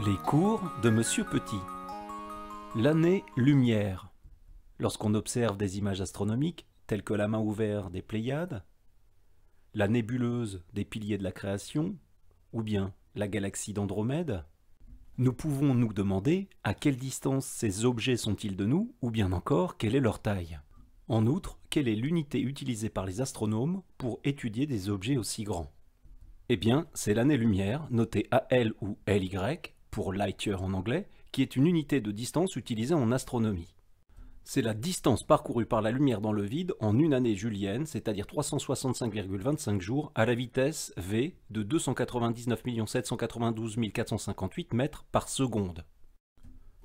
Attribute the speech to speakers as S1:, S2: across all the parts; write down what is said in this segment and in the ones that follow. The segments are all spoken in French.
S1: Les cours de Monsieur Petit. L'année-lumière. Lorsqu'on observe des images astronomiques, telles que la main ouverte des Pléiades, la nébuleuse des piliers de la création, ou bien la galaxie d'Andromède, nous pouvons nous demander à quelle distance ces objets sont-ils de nous, ou bien encore quelle est leur taille. En outre, quelle est l'unité utilisée par les astronomes pour étudier des objets aussi grands? Eh bien, c'est l'année-lumière, notée AL ou LY, pour light year en anglais, qui est une unité de distance utilisée en astronomie. C'est la distance parcourue par la lumière dans le vide en une année julienne, c'est-à-dire 365,25 jours, à la vitesse v de 299 792 458 mètres par seconde.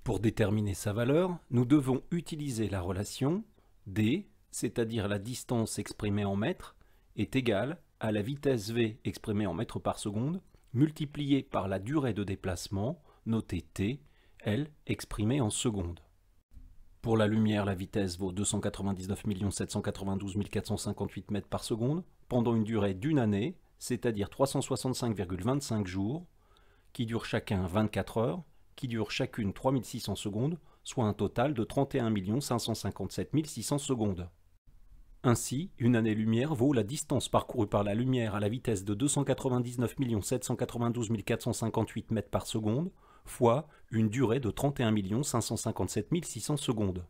S1: Pour déterminer sa valeur, nous devons utiliser la relation d, c'est-à-dire la distance exprimée en mètres, est égale à la vitesse v exprimée en mètres par seconde, multipliée par la durée de déplacement, notée t, elle exprimée en secondes. Pour la lumière, la vitesse vaut 299 792 458 mètres par seconde, pendant une durée d'une année, c'est-à-dire 365,25 jours, qui durent chacun 24 heures, qui durent chacune 3600 secondes, soit un total de 31 557 600 secondes. Ainsi, une année-lumière vaut la distance parcourue par la lumière à la vitesse de 299 792 458 mètres par seconde, fois une durée de 31 557 600 secondes.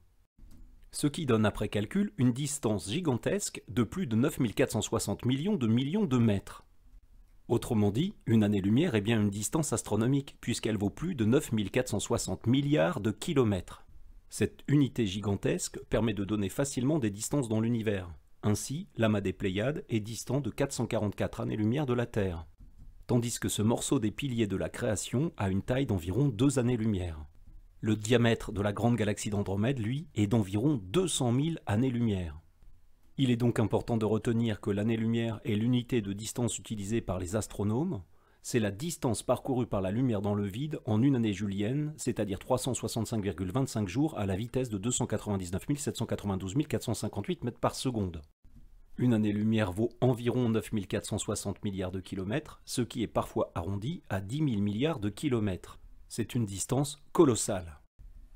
S1: Ce qui donne après calcul une distance gigantesque de plus de 9 460 millions de mètres. Autrement dit, une année-lumière est bien une distance astronomique, puisqu'elle vaut plus de 9 460 milliards de kilomètres. Cette unité gigantesque permet de donner facilement des distances dans l'univers. Ainsi, l'amas des Pléiades est distant de 444 années-lumière de la Terre, tandis que ce morceau des piliers de la création a une taille d'environ 2 années-lumière. Le diamètre de la grande galaxie d'Andromède, lui, est d'environ 200 000 années-lumière. Il est donc important de retenir que l'année-lumière est l'unité de distance utilisée par les astronomes. C'est la distance parcourue par la lumière dans le vide en une année julienne, c'est-à-dire 365,25 jours à la vitesse de 299 792 458 mètres par seconde. Une année-lumière vaut environ 9 460 milliards de kilomètres, ce qui est parfois arrondi à 10 000 milliards de kilomètres. C'est une distance colossale.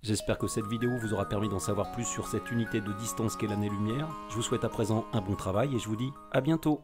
S1: J'espère que cette vidéo vous aura permis d'en savoir plus sur cette unité de distance qu'est l'année-lumière. Je vous souhaite à présent un bon travail et je vous dis à bientôt.